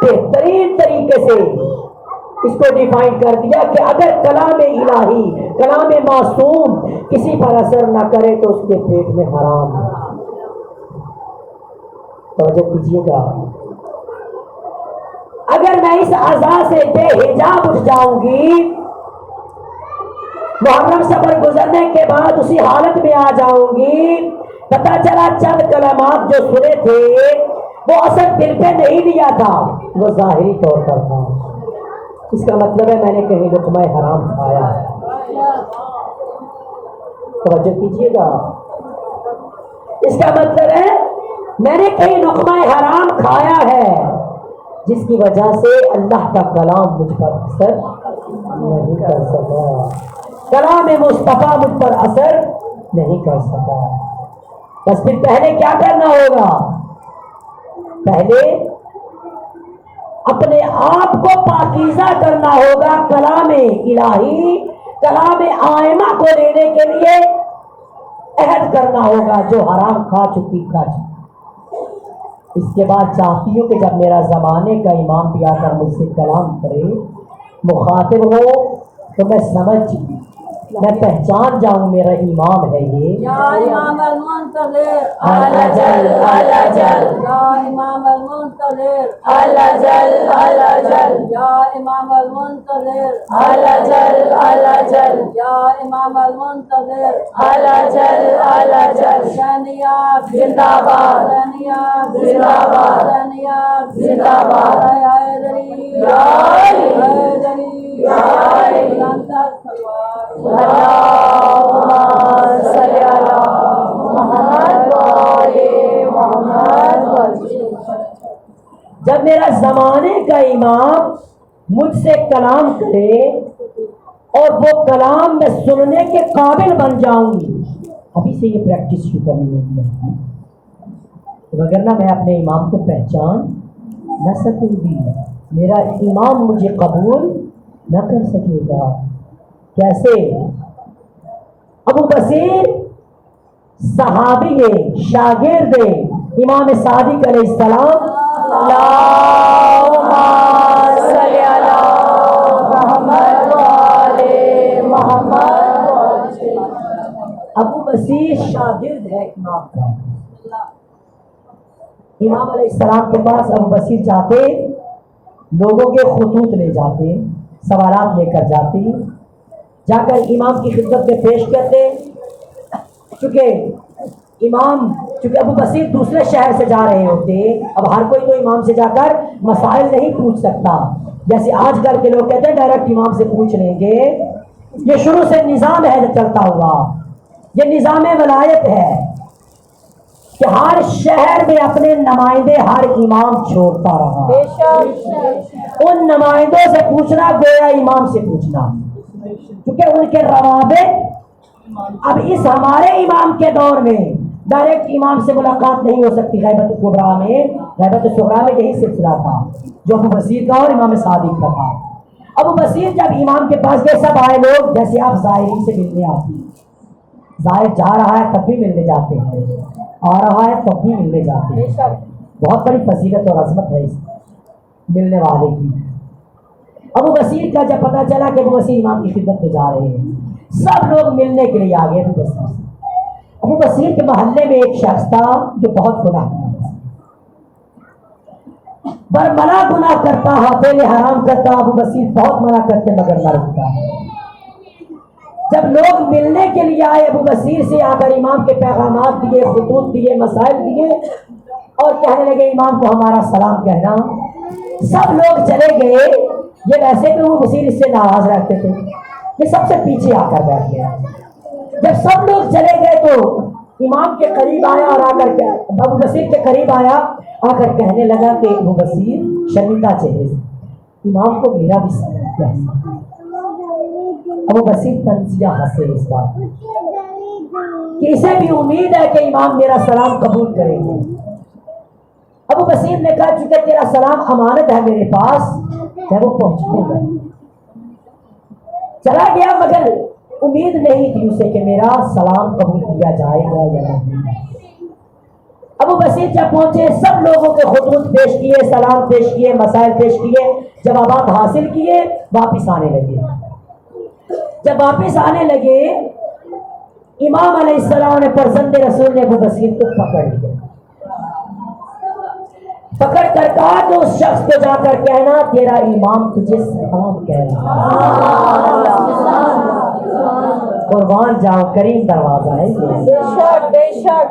[SPEAKER 1] بہترین طریقے سے اس کو ڈیفائن کر دیا کہ اگر کلام الہی، کلام معصوم کسی پر اثر نہ کرے تو اس کے پیٹ میں حرام ہے. توجہ کیجیے گا. اگر میں اس عزا سے بے حجاب اٹھ جاؤں گی، محرم سفر گزرنے کے بعد اسی حالت میں آ جاؤں گی، پتہ چلا چند کلمات جو سنے تھے وہ اثر دل پہ نہیں لیا تھا، وہ ظاہری طور پر تھا. اس کا مطلب ہے میں نے کہیں لقمہ حرام کھایا ہے. توجہ کیجیے گا. اس کا مطلب ہے میں نے کہیں لقمہ حرام کھایا ہے جس کی وجہ سے اللہ کا کلام مجھ پر اثر نہیں کر سکا، کلام مصطفیٰ مجھ پر اثر نہیں کر سکا. بس پھر پہلے کیا کرنا ہوگا؟ پہلے اپنے آپ کو پاکیزہ کرنا ہوگا. کلام الہی، کلام آئمہ کو لینے کے لیے عہد کرنا ہوگا. جو حرام کھا چکی کھا چکی. اس کے بعد چاہتی ہوں کہ جب میرا زمانے کا امام بھی آ کر مجھ سے کلام کرے، مخاطب ہو، تو میں سمجھ، میں پہچان جاؤں میرا امام ہے یہ.
[SPEAKER 2] یا امام المنتظر
[SPEAKER 1] الجل الجل،
[SPEAKER 2] یا امام المنتظر
[SPEAKER 1] الجل الجل،
[SPEAKER 2] یا امام المنتظر
[SPEAKER 1] الجل الجل،
[SPEAKER 2] یا امام المنتظر
[SPEAKER 1] الجل الجل.
[SPEAKER 2] حسینیت
[SPEAKER 1] زندہ باد،
[SPEAKER 2] حسینیت
[SPEAKER 1] زندہ باد،
[SPEAKER 2] حسینیت
[SPEAKER 1] زندہ باد.
[SPEAKER 2] حیدری
[SPEAKER 1] یا علی،
[SPEAKER 2] حیدری
[SPEAKER 1] یا علی.
[SPEAKER 2] بلندر سلوار.
[SPEAKER 1] اللہم صلی علی محمد و آل محمد. جب میرا زمانے کا امام مجھ سے کلام کرے اور وہ کلام میں سننے کے قابل بن جاؤں گی، ابھی سے یہ پریکٹس شروع کرنی ہوگی، وگرنہ میں اپنے امام کو پہچان نہ سکوں گی. میرا امام مجھے قبول نہ کر سکے گا. کیسے؟ ابو بصیر صحابی ہے، شاگرد ہے امام صادق علیہ السلام. اللہم صلی علی محمد و آل محمد. ابو بصیر شاگرد ہے امام کا. امام علیہ السلام کے پاس ابو بصیر جاتے، لوگوں کے خطوط لے جاتے، سوالات لے کر جاتے، جا کر امام کی خدمت میں پیش کرتے. چونکہ ابو بصیر دوسرے شہر سے جا رہے ہوتے، اب ہر کوئی تو امام سے جا کر مسائل نہیں پوچھ سکتا. جیسے آج کل کے لوگ کہتے ہیں ڈائریکٹ امام سے پوچھ لیں گے. یہ شروع سے نظام ہے چلتا ہوا، یہ نظام ولایت ہے کہ ہر شہر میں اپنے نمائندے ہر امام چھوڑتا رہا. ان نمائندوں سے پوچھنا گویا امام سے پوچھنا، کیونکہ ان کے روابط. اب اس ہمارے امام کے دور میں ڈائریکٹ امام سے ملاقات نہیں ہو سکتی. غیبت کبریٰ میں، غیبت صغریٰ میں یہی سلسلہ تھا جو ابو بصیر کا اور امام صادق کا تھا. ابو بصیر جب امام کے پاس گئے، سب آئے لوگ جیسے آپ زائرین سے ملنے آتے ہیں. زائر جا رہا ہے تب بھی ملنے جاتے ہیں، آ رہا ہے تب بھی ملنے جاتے ہیں. بہت بڑی فضیلت اور عظمت ہے اس ملنے والے کی. ابو بصیر کا جب پتہ چلا کہ ابو بصیر امام کی خدمت میں جا رہے ہیں، سب لوگ ملنے کے لیے آ گئے ابو بصیر سے. ابو بصیر کے محلے میں ایک شخص تھا جو بہت گناہ کرتا، برملا گناہ کرتا، حاصل حرام کرتا. ابو بصیر بہت منع کرتے مگر نہ رکتا. جب لوگ ملنے کے لیے آئے ابو بصیر سے، آ کر امام کے پیغامات دیے، خطوط دیے، مسائل دیے اور کہنے لگے امام کو ہمارا سلام کہنا. سب لوگ چلے گئے. یہ ویسے بھی ابو بصیر اس سے ناراض رہتے تھے، یہ سب سے پیچھے آ کر بیٹھ گیا. جب سب لوگ چلے گئے تو امام کے قریب آیا اور آ کر ابو بصیر کے قریب آیا، آ کر کہنے لگا کہ ابو بصیر شرمندہ چہرے سے، امام کو میرا بھی سلام کہنا. ابو بصیر تنزیہ ہنسے اس بات کہ اسے بھی امید ہے کہ امام میرا سلام قبول کریں گے. ابو بصیر نے کہا چونکہ تیرا سلام امانت ہے میرے پاس، میں وہ پہنچاؤں گا. چلا گیا مگر امید نہیں تھی اسے کہ میرا سلام قبول کیا جائے گا یا نہیں. ابو بصیر جب پہنچے سب لوگوں کے خطوط پیش کیے، سلام پیش کیے، مسائل پیش کیے، جوابات حاصل کیے، واپس آنے لگے۔ جب واپس آنے لگے امام علیہ السلام نے فرزند رسول نے ابو بصیر کو پکڑ لیا، پکڑ کر کہا کہ اس شخص کو جا کر کہنا تیرا امام تجھے سلام کہہ رہا ہے۔ قربان جاؤ، کریم دروازہ ہے
[SPEAKER 2] بے شک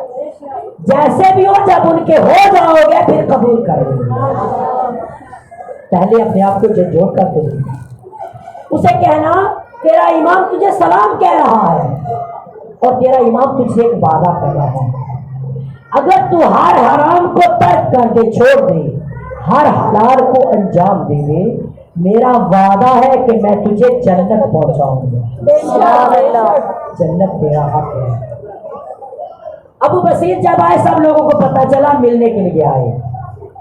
[SPEAKER 1] جیسے بھی ہو جب ان کے ہو جاؤ گے پھر قبول کریں گے۔ پہلے اپنے آپ کو جھنجھوڑ کر دو، اسے کہنا تیرا امام تجھے سلام کہہ رہا ہے اور تیرا امام تجھ سے ایک وعدہ کر رہا ہے، اگر تو ہر حرام کو ترک کر دے، چھوڑ دے، ہر حلال کو انجام دے دے، میرا وعدہ ہے کہ میں تجھے جنت پہنچاؤں گا۔ جنت تیرا حق ہے۔ ابو بصیر جب آئے سب لوگوں کو پتہ چلا، ملنے کے لیے آئے،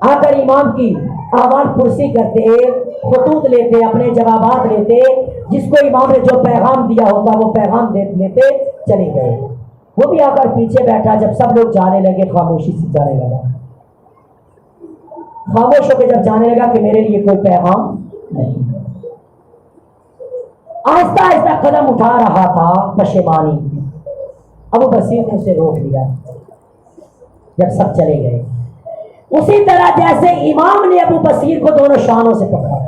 [SPEAKER 1] آ کر امام کی احوال پرسی کرتے، خطوط لیتے، اپنے جوابات لیتے، جس کو امام نے جو پیغام دیا ہوتا وہ پیغام لیتے چلے گئے۔ وہ بھی آ کر پیچھے بیٹھا، جب سب لوگ جانے لگے خاموشی سے جانے لگا، خاموش ہو کے جب جانے لگا کہ میرے لیے کوئی پیغام نہیں۔ آہستہ آہستہ قدم اٹھا رہا تھا پشیمانی، ابو بصیر نے اسے روک لیا جب سب چلے گئے۔ اسی طرح جیسے امام نے ابو بصیر کو دونوں شانوں سے پکڑا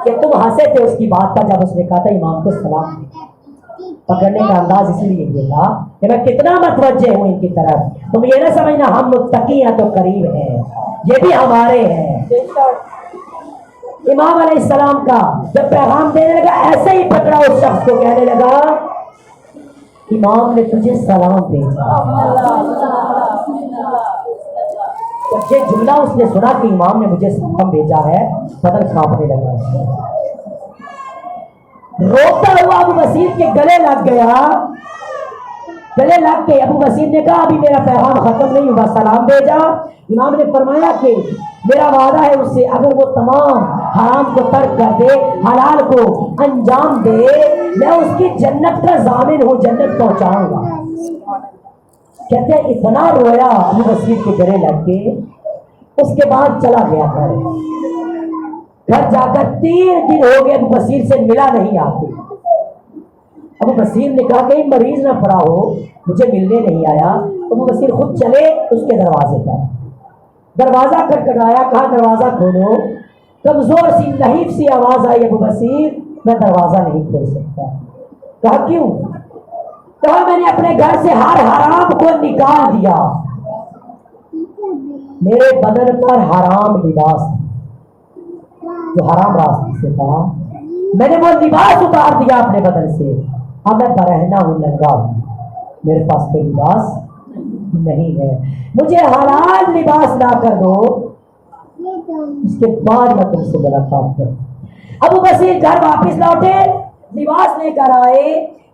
[SPEAKER 1] کہ تم ہنسے تھے اس کی بات پر جب اس نے کہا تھا امام کو سلام، پکڑنے کا انداز اس لیے یہ تھا کہ میں کتنا متوجہ ہوں ان کی طرف، تم یہ نہ سمجھنا ہم متقی ہیں تو قریب ہیں، یہ بھی ہمارے ہیں۔ امام علیہ السلام کا جب پیغام دینے لگا ایسے ہی پکڑا اس شخص کو، کہنے لگا امام نے تجھے سلام بھیجا۔ جب یہ جملہ اس نے سنا کہ امام نے مجھے سلام بھیجا ہے، بدن کانپنے لگا، روتا ہوا ابو بصیر کے گلے لگ گیا، گلے لگ کے ابو بصیر نے کہا ابھی میرا پیغام ختم نہیں ہوا، سلام بھیجا۔ امام نے فرمایا کہ میرا وعدہ ہے اس سے، اگر وہ تمام حرام کو ترک کر دے، حلال کو انجام دے، میں اس کی جنت کا ضامن ہوں، جنت پہنچاؤں گا۔ کہتے ہیں اتنا رویا ابو بصیر کے گلے لگ کے، اس کے بعد چلا گیا گھر جا کر 3 دن ہو گئے ابو بصیر سے ملا نہیں آتے۔ ابو بصیر نے کہا کہیں مریض نہ پڑا ہو، مجھے ملنے نہیں آیا۔ ابو بصیر خود چلے اس کے دروازے پر، دروازہ کھٹکھٹایا، کہا دروازہ کھولو۔ کمزور سی نحیف سی آواز آئی، ابو بصیر میں دروازہ نہیں کھول سکتا۔ کہا کیوں؟ کہا میں نے اپنے گھر سے ہر حرام کو نکال دیا، میرے بدن پر حرام لباس جو حرام راستے سے تھا، میں نے وہ لباس اتار دیا اپنے بدن سے، اب میں برہنہ ہوں، ننگا ہوں، میرے پاس کوئی لباس نہیں ہے، مجھے حلال لباس لا کر دو، اس کے بعد میں تم سے ملاقات کروں۔ ابو بصیر گھر واپس لوٹے، لباس لے کر آئے،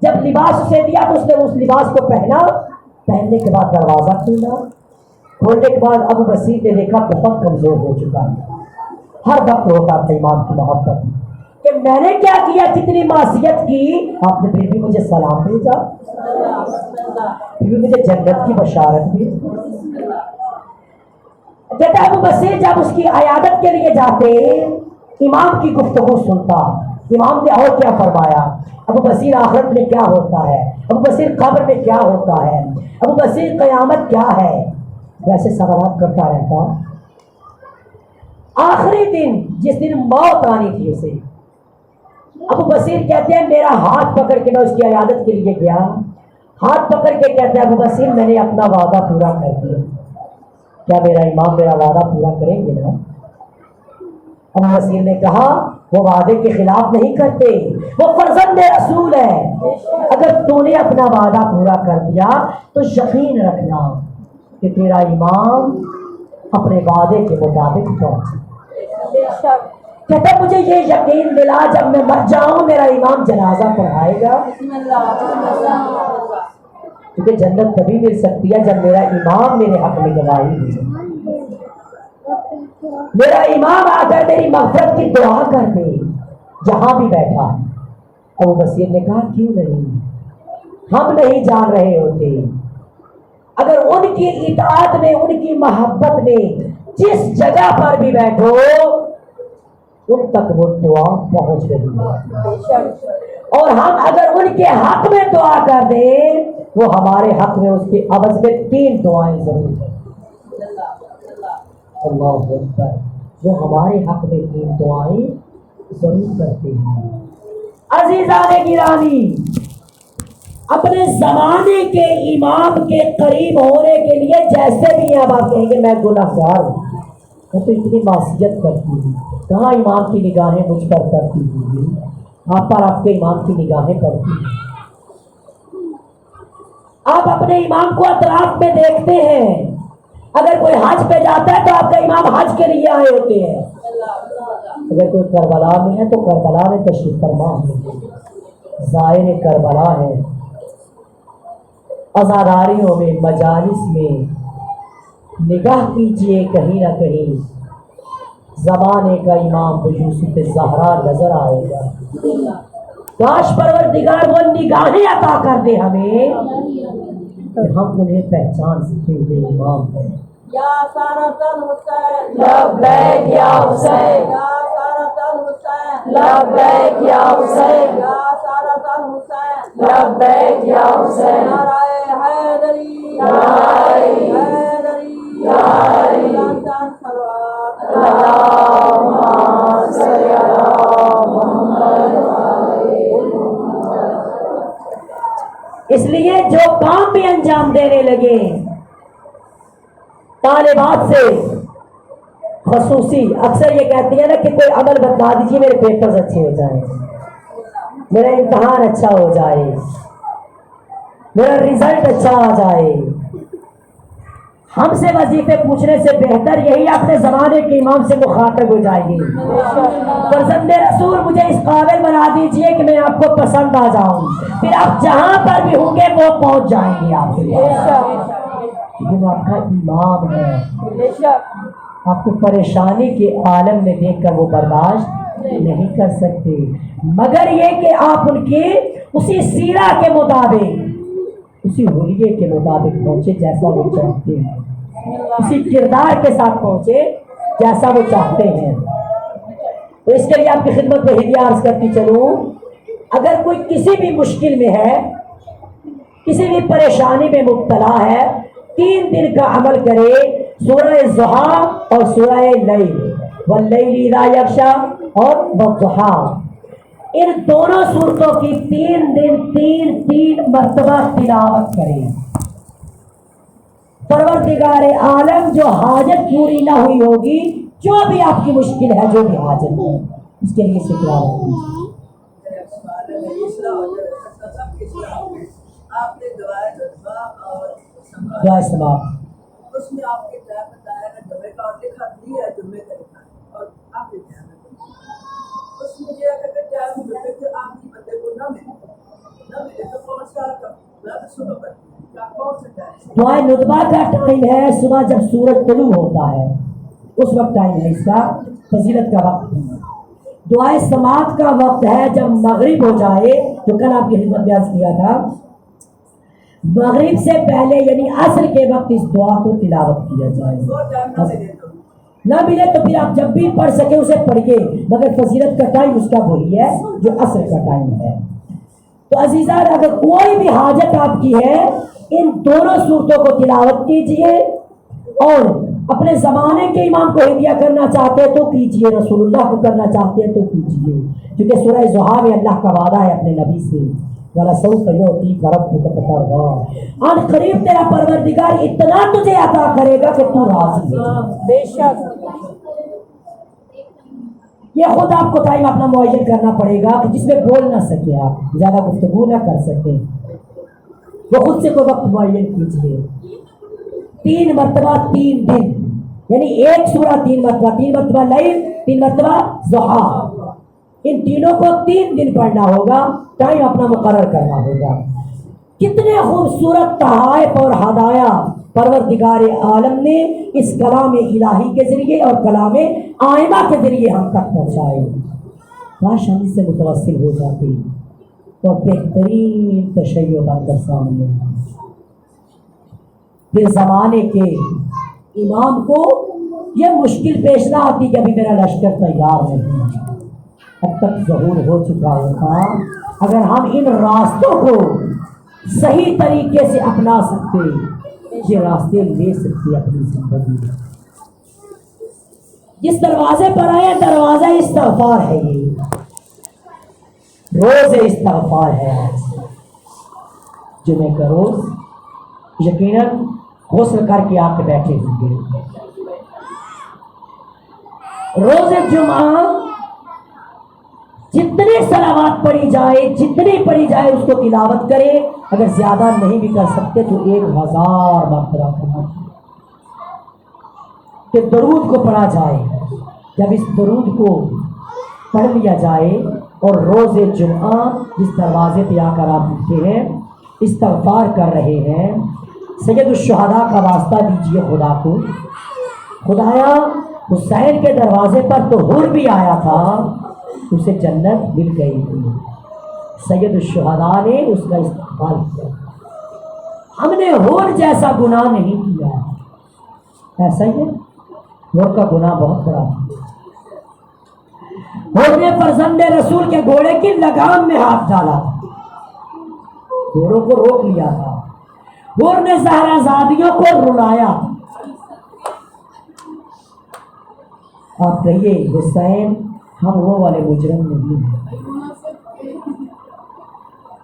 [SPEAKER 1] جب لباس اسے دیا تو اس نے اس لباس کو پہنا، پہننے کے بعد دروازہ کھولا، کھولنے کے بعد ابو بصیر نے دیکھا بہت کمزور ہو چکا ہے، ہر وقت ہوتا تھا امام کی محبت کہ میں نے کیا کیا، کتنی معصیت کی، آپ نے پھر بھی مجھے سلام بھیجا، پھر بھی مجھے جنت کی بشارت دی۔ کہتا ابو بصیر جب اس کی عیادت کے لیے جاتے، امام کی گفتگو سنتا، امام نے اور کیا فرمایا، ابو بصیر آخرت میں کیا ہوتا ہے، ابو بصیر قبر میں کیا ہوتا ہے، ابو بصیر قیامت کیا ہے، ویسے سوالات کرتا رہتا۔ آخری دن جس دن موت آنی تھی اسے، ابو بصیر کہتے ہیں میرا ہاتھ پکڑ کے میں اس کی عیادت کے لیے گیا، ہاتھ پکڑ کے کہتے ہیں ابو بصیر میں نے اپنا وعدہ پورا کر دیا، کیا میرا امام میرا وعدہ پورا کریں گے نا؟ ابو بصیر نے کہا وہ وعدے کے خلاف نہیں کرتے، وہ فرزند رسول ہے، اگر تو نے اپنا وعدہ پورا کر دیا تو یقین رکھنا کہ تیرا امام اپنے وعدے کے مطابق پہنچے۔ کہتا مجھے یہ یقین ملا جب میں مر جاؤں میرا امام جنازہ پڑھائے گا، کیونکہ جنت تبھی مل سکتی ہے جب میرا امام میرے حق میں گواہی دے، میرا امام آ کر میری مغفرت کی دعا کر دے جہاں بھی بیٹھا۔ ابو بصیر نے کہا کیوں نہیں، ہم نہیں جان رہے ہوتے اگر ان کی اطاعت میں، ان کی محبت میں جس جگہ پر بھی بیٹھو ان تک وہ دعا پہنچ رہی ہے، اور ہم اگر ان کے حق میں دعا کر دیں وہ ہمارے حق میں اس کے عوض میں 3 دعائیں ضرور ہیں۔ اللہ اکبر، وہ ہمارے حق میں 3 دعائیں ضرور کرتے ہیں۔ عزیزان گرامی، اپنے زمانے کے امام کے قریب ہونے کے لیے جیسے بھی اب آپ کہیں گے میں گناہ گار ہوں، میں تو اتنی معصیت کرتی ہوں، کہاں امام کی نگاہیں مجھ پر پڑتی ہوئی؟ آپ پر آپ کے امام کی نگاہیں پڑتی ہیں۔ آپ اپنے امام کو اطراف میں دیکھتے ہیں، اگر کوئی حج پہ جاتا ہے تو آپ کا امام حج کے لیے آئے ہوتے ہیں، اگر کوئی کربلا میں ہے تو کربلا میں تشریف فرما ہے، زائر کربلا ہے۔ عزاداریوں میں، مجالس میں نگاہ کیجئے، کہیں نہ کہیں زمانے کا امام یوسف زہرا نظر آئے گا۔ کاش پروردگار وہ نگاہیں عطا کر دے ہمیں کہ ہم انہیں پہچان سکیں کہ امام ہے۔
[SPEAKER 2] یا سارت الحسین
[SPEAKER 1] لبیک یا حسین،
[SPEAKER 2] یا سارت الحسین
[SPEAKER 1] لبیک یا حسین،
[SPEAKER 2] یا سارت الحسین
[SPEAKER 1] لبیک یا حسین،
[SPEAKER 2] نعرہ حیدری
[SPEAKER 1] نعرہ
[SPEAKER 2] حیدری
[SPEAKER 1] نعرہ
[SPEAKER 2] لندن صلوات
[SPEAKER 1] اللہم صلی علی محمد۔ اس لیے جو کام بھی انجام دینے لگے طالبات سے خصوصی اکثر یہ کہتی ہے نا کہ کوئی عمل بتلا دیجیے میرے پیپرز اچھے ہو جائیں، میرا امتحان اچھا ہو جائے، میرا رزلٹ اچھا آ جائے۔ ہم سے وظیفے پوچھنے سے بہتر یہی اپنے زمانے کے امام سے مخاطب ہو جائے گی، فرزند رسول مجھے اس قابل بنا دیجئے کہ میں آپ کو پسند آ جاؤں، پھر آپ جہاں پر بھی ہوں گے وہ پہنچ جائیں گے آپ کے پاس، لیکن آپ کا امام ہے، آپ کو پریشانی کے عالم میں دیکھ کر وہ برداشت نہیں کر سکتے، مگر یہ کہ آپ ان کی اسی سیرہ کے مطابق، اسی حلیے کے مطابق پہنچے جیسا وہ چاہتے ہیں، اسی کردار کے ساتھ پہنچے جیسا وہ چاہتے ہیں۔ تو اس کے لیے آپ کی خدمت میں ہدیہ عرض کرتی چلوں، اگر کوئی کسی بھی مشکل میں ہے، کسی بھی پریشانی میں مبتلا ہے، 3 دن کا عمل کرے، سورہ ضحیٰ اور سورہ لیل، واللیل اذا یغشی اور والضحیٰ، ان دونوں سورتوں کی 3 دن 3 مرتبہ تلاوت کریں۔ پروردگار عالم جو حاجت پوری نہ ہوئی ہوگی، جو بھی آپ کی مشکل ہے، جو بھی حاجت ہے، اس کے لیے تلاوت کیجیے۔
[SPEAKER 3] آپ نے دعائے
[SPEAKER 1] استعمال
[SPEAKER 3] اس میں آپ کے ٹائم بتایا نا جمعے کا اور لکھا بھی ہے جمعے کا لکھا اور آپ کے ٹائم اس میں یہ اگر ٹائم جمعے کے آخری بندے کو نہ ملے تو کون سا صبح پڑتی ہے کیا کون سا ٹائم؟
[SPEAKER 1] دعائے ندبہ کا ٹائم ہے صبح جب سورج طلوع ہوتا ہے، اس وقت ٹائم ہے اس کا، فضیلت کا وقت ہے۔ دعائے سماعت کا وقت ہے جب مغرب ہو جائے، جو کل آپ کی خدمت میں عرض کیا تھا، مغرب سے پہلے یعنی عصر کے وقت اس دعا کو تلاوت کیا جائے، نہ ملے تو پھر آپ جب بھی پڑھ سکے اسے پڑھیے، مگر فضیلت کا ٹائم اس کا وہی ہے جو عصر کا ٹائم ہے۔ تو عزیزان، اگر کوئی بھی حاجت آپ کی ہے، ان دونوں صورتوں کو تلاوت کیجئے، اور اپنے زمانے کے امام کو ہدیہ کرنا چاہتے تو کیجئے، رسول اللہ کو کرنا چاہتے تو کیجئے، کیونکہ سورہ ضحیٰ میں اللہ کا وعدہ ہے اپنے نبی سے، وَلَسَوْفَ يُعْطِيكَ رَبُّكَ فَتَرْضَىٰ، آن قریب تیرا پروردگار اتنا تجھے عطا کرے گا کہ تو راضی ہو جائے۔
[SPEAKER 2] بے شک
[SPEAKER 1] یہ خود آپ کو ٹائم اپنا معین کرنا پڑے گا کہ جس میں بول نہ سکے، آپ زیادہ گفتگو نہ کر سکیں، وہ خود سے کوئی وقت معین کیجیے۔ 3 مرتبہ 3 دن، یعنی ایک سورہ 3 مرتبہ، 3 مرتبہ لیل، 3 مرتبہ ضحیٰ، ان تینوں کو 3 دن پڑھنا ہوگا، ٹائم اپنا مقرر کرنا ہوگا۔ کتنے خوبصورت تحائف اور ہدایہ پروردگار عالم نے اس کلام الہی کے ذریعے اور کلام آئمہ کے ذریعے ہم تک پہنچائے، کاش ہم اس سے متوسل ہو جاتے اور بہترین تشیع بن کر سامنے پھر زمانے کے امام کو یہ مشکل پیش نہ آتی کہ ابھی میرا لشکر تیار نہیں ہے، اب تک ظہور ہو چکا ہوتا۔ اگر ہم ان راستوں کو صحیح طریقے سے اپنا سکتے، یہ راستے لے سکتے اپنی زندگی میں۔ جس دروازے پر آئے دروازہ استغفار ہے، یہ روز استغفار ہے۔ جمعے کا روز یقیناً غسل کر کے آپ کے بیٹھے ہوں گے۔ روز جمعہ جتنی صلوات پڑھی جائے، جتنی پڑھی جائے اس کو تلاوت کرے، اگر زیادہ نہیں بھی کر سکتے تو 1000 مرتبہ پڑھنا چاہیے کہ درود کو پڑھا جائے۔ جب اس درود کو پڑھ لیا جائے اور روز جمعہ جس دروازے پہ آ کر آپ اٹھتے ہیں استغفار کر رہے ہیں، سید الشہداء کا واسطہ دیجیے خدا کو، خدایا حسین کے دروازے پر تو حور بھی آیا تھا، اسے جنت مل گئی تھی، سید الشہداء نے اس کا استقبال کیا، ہم نے حور جیسا گناہ نہیں کیا۔ ایسا ہی ہے، حور کا گناہ بہت بڑا تھا۔ حور نے فرزند رسول کے گھوڑے کی لگام میں ہاتھ ڈالا تھا، گھوڑوں کو روک لیا تھا، حور نے زہرا زادیوں کو رلایا۔ آپ کہیے حسین ہم وہ والے مجرم نہیں ہیں،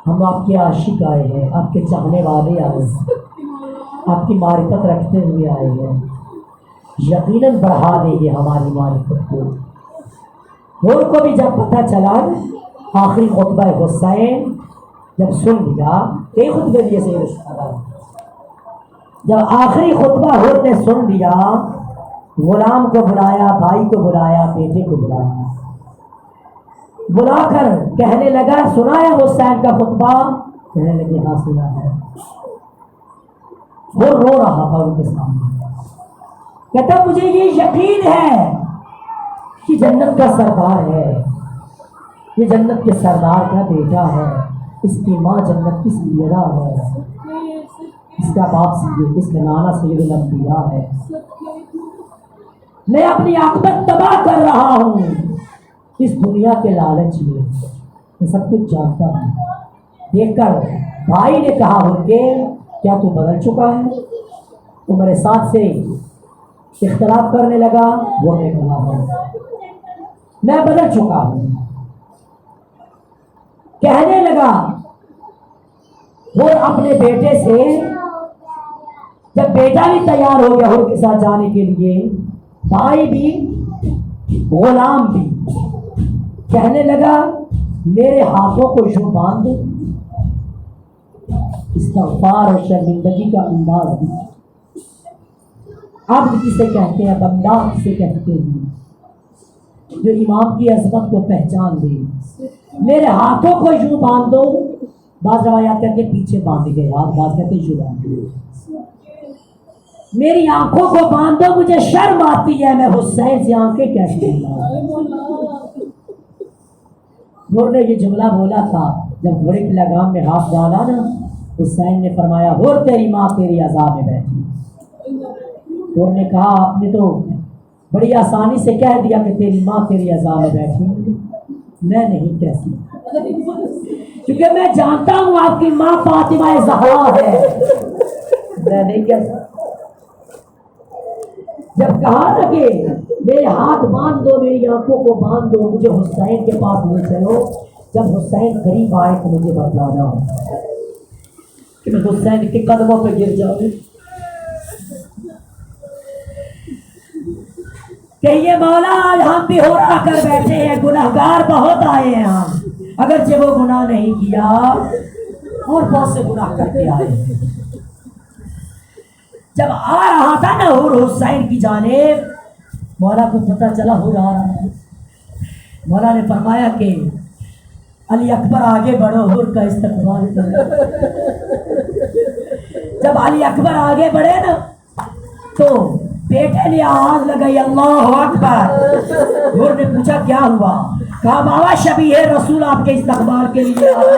[SPEAKER 1] ہم آپ کے عاشق آئے ہیں، آپ کے چاہنے والے آئے ہیں، آپ کی معرفت رکھتے ہوئے آئے ہیں، یقیناً بڑھا دیں گے ہماری معرفت کو۔ حور کو بھی جب پتہ چلا آخری خطبہ حسین جب سن لیا، کئی خطبے دیے سے جب آخری خطبہ حور نے سن لیا، غلام کو بلایا، بھائی کو بلایا، بیٹے کو بلایا، بلا کر کہنے لگا سنا ہے حسین کا خطبہ؟ کہنے لگے ہاں سنا ہے۔ وہ رو رہا تھا ان کے سامنے، کہتا مجھے یہ یقین ہے کہ جنت کا سردار ہے، یہ جنت کے سردار کا بیٹا ہے، اس کی ماں جنت کی سیدہ ہے، اس کا باپ سید، اس کا نانا سید الانبیاء ہے، میں اپنی عاقبت تباہ کر رہا ہوں اس دنیا کے لالچ میں سب کچھ جانتا ہوں۔ دیکھ کر بھائی نے کہا ہو کہ کیا تو بدل چکا ہے، تو میرے ساتھ سے اختلاف کرنے لگا۔ وہ نے کہا میں بدل چکا ہوں، کہنے لگا وہ اپنے بیٹے سے، جب بیٹا بھی تیار ہو گیا حور کے ساتھ جانے کے لیے، بھائی بھی غلام بھی، کہنے لگا میرے ہاتھوں کو یوں باندھ دو۔ استغفار اور شرمندگی کا انداز بھی، عبد کسے کہتے ہیں، بندہ کسے کہتے ہیں، جو امام کی عظمت کو پہچان دے۔ میرے ہاتھوں کو یوں باندھ دو، بعض روایات کہتے ہیں پیچھے باندھ گئے ہاتھ، بعض کہتے ہیں یوں باندھ گئے، میری آنکھوں کو باندھ دو، مجھے شرم آتی ہے، میں حسین سے آنکھیں کیسے حور نے یہ جملہ بولا تھا جب گھوڑے کی لگام میں ہاتھ ڈالا نا، حسین نے فرمایا حور تیری ماں تیری عزا میں بیٹھی۔ حور نے کہا آپ نے تو بڑی آسانی سے کہہ دیا کہ تیری ماں تیری عزا میں بیٹھی، میں نہیں کہہ سکتا کیونکہ میں جانتا ہوں آپ کی ماں فاطمہ زہرا ہے، میں نہیں کہہ سکتا۔ جب کہا نا کہ میرے ہاتھ باندھ دو، میری آنکھوں کو باندھ دو، مجھے حسین کے پاس لے چلو، جب حسین قریب آئے تو مجھے بتلانا کہ میں حسین کے قدموں پہ گر جاؤں، کہیے مولا آج ہم بھی ہو رہا کر بیٹھے ہیں، گناہگار بہت آئے ہیں ہم، اگرچہ وہ گناہ نہیں کیا اور بہت سے گناہ کر کے آئے ہیں۔ جب آ رہا تھا نا حور حسین کی جانب، مولا کو پتہ چلا ہو رہا ہے، مولا نے فرمایا کہ علی اکبر آگے بڑھو، حور کا استقبال کرو۔ جب علی اکبر آگے بڑھے نا تو بیٹے نے آواز لگائی اللہ اکبر۔ حور نے پوچھا کیا ہوا؟ کہا بابا شبیہ رسول آپ کے استقبال کے لیے آیا۔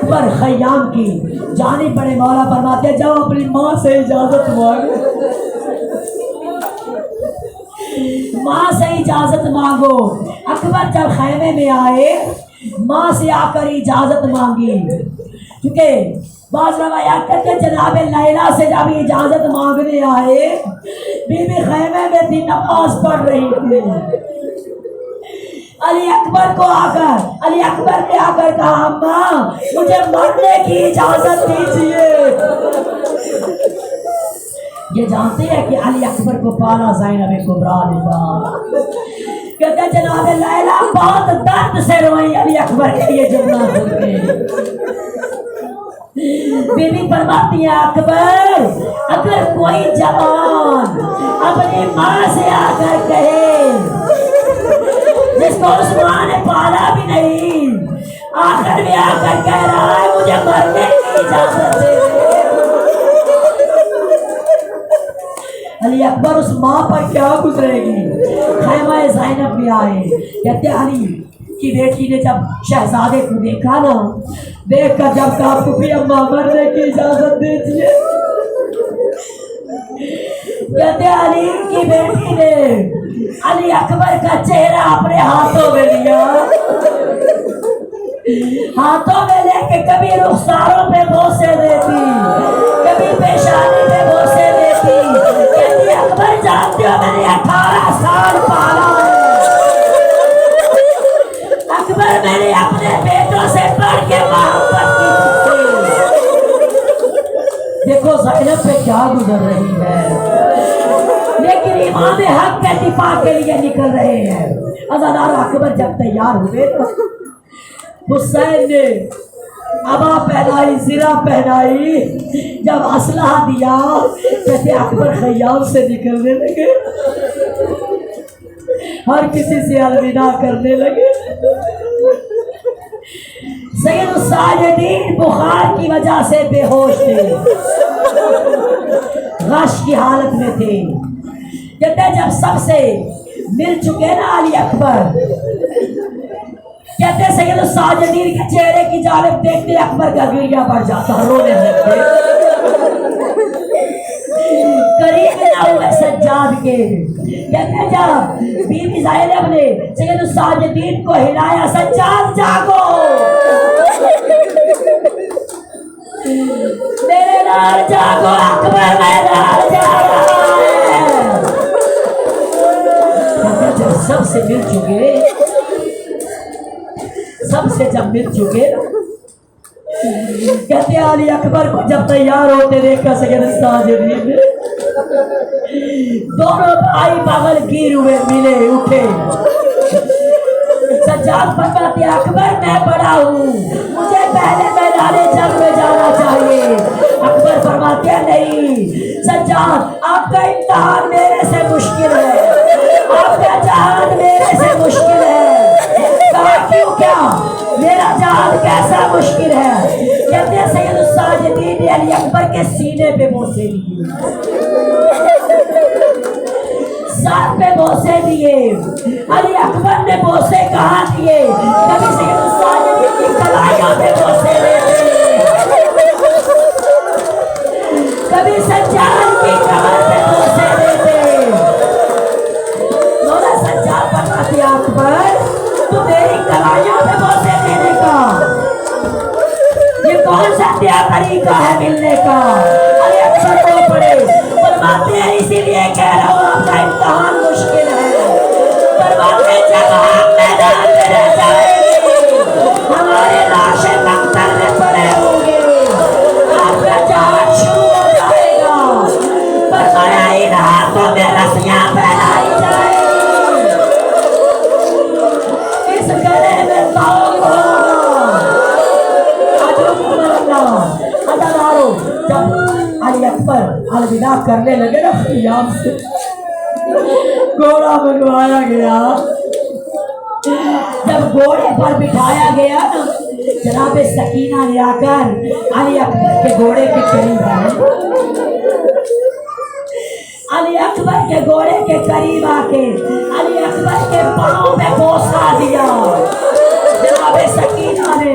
[SPEAKER 1] اکبر خیام کی جانب بڑے مولا فرماتے ہیں جاؤ اپنی ماں سے اجازت مانگو، ماں سے اجازت مانگو۔ اکبر جب خیمے میں آئے ماں سے آ کر اجازت مانگی، کیونکہ بعض روایات کہتے ہیں جناب لیلا سے جب اجازت مانگنے آئے بی بی خیمے میں تھی، نماز پڑھ رہی تھی۔ علی اکبر نے آ کر کہا ماں مجھے مرنے کی اجازت دیجیے۔ یہ جانتے ہیں کہ علی اکبر کو پالا زینب کبریٰ نے پالا۔ کہتے ہیں جناب لیلا بہت درد سے روئی علی اکبر کے لیے جب نہ ہوتے۔ بی بی فرماتی ہے اکبر اگر کوئی جوان اپنی ماں سے آ کر کہے جس کو اس ماں نے پالا بھی نہیں، آخر میں آ کر کہہ رہا ہے مجھے مرنے کی اجازت دے دے، علی اکبر اس ماں پر کیا گزرے گی؟ خیمہ زینب میں آئے، کہتے علی کی بیٹی نے جب شہزادے کو دیکھا نا، دیکھ کر جب کہا پھوپھی اماں مرنے کی اجازت دیجیے، کہتے علی کی بیٹی نے علی اکبر کا چہرہ اپنے ہاتھوں میں لیا، ہاتھوں میں لے کے کبھی رخساروں پہ بوسے دیتی، کبھی پیشانی پہ بوسے دیتی، کہتی اکبر جانتے ہو میں نے 18 سال پالا ہے، اکبر میں نے اپنے بیٹوں سے پڑھ کے محبت کی۔ دیکھو زینب پہ کیا گزر رہی ہے، لیکن امام حق کے دفاع کے لیے نکل رہے ہیں۔ عزادار اکبر جب تیار ہوئے تو حسین نے عبا پہنائی، زرہ پہنائی، جب اسلحہ دیا کہتے اکبر خیام سے نکلنے لگے، ہر کسی سے الوداع کرنے لگے۔ سید الساجدین بخار کی وجہ سے بے ہوش تھے، غش کی حالت میں تھے۔ کہتے جب سب سے مل چکے نا علی اکبر، کہتے سید الساجدین کے چہرے کی جانب دیکھتے اکبر کا گریہ بڑھ جاتا، رونے لگتے۔ قریب نہ ہوئے سجاد کے، کہتے جب بی بی زینب نے سید الساجدین کو ہلایا، سجاد جاگو میرے نال جاگو، اکبر میرے نال جا رہا ہے۔ جب سب سے مل چکے، سب سے جب مل چکے، کہتے علی اکبر کو جب تیار ہوتے دیکھا سید الساجدین نے، دونوں بھائی بغل گیر ہوئے، ملے اٹھے۔ سجاد فرماتے اکبر میں بڑا ہوں، مجھے پہلے میدان جنگ میں جانا چاہیے۔ اکبر فرماتے نہیں سجاد آپ کا امتحان میرے سے مشکل ہے، آپ کا جہاد میرے سے مشکل ہے۔ کہا کیوں کیا میرا جہاد کیسا مشکل ہے؟ کہتے ہیں سید الساجدین نے علی اکبر کے سینے پہ بوسے دیے، سر پہ بوسے دیے، علی اکبر نے بوسے کہاں دیے؟ کبھی سید الساجدین کی کلائیوں پہ بوسے دیتے، کبھی سجاد کی کمر پہ بوسے دیتے۔ مولا سجاد فرماتے اکبر تو میری کلائیوں پہ بوسے دینے کا یہ کون سا نیا طریقہ ہے ملنے کا؟ علی اکبر کو پڑے فرماتے ہیں اسی لیے کہہ رہا ہوں آپ کا امتحان مشکل ہے۔ فرماتے جب ہم میدان میں رہ جائیں گے ہمارے لاشیں مقتل میں پڑے ہوں گے، آپ کا جہاد شروع ہو جائے گا۔ فرمایا ان ہاتھوں میں رسیاں پہنائی جائیں گی، اس گلے میں توق ہوگا۔ جب علی اکبر الوداع کرنے لگے نا خیام سے، گھوڑا منگوایا گیا، جب گھوڑے پر بٹھایا گیا نا جناب سکینہ نے آ کر علی اکبر کے گھوڑے کے قریب آئے، علی اکبر کے گھوڑے کے قریب آ کے علی اکبر کے پاؤں میں بوسا دیا۔ جناب سکینہ نے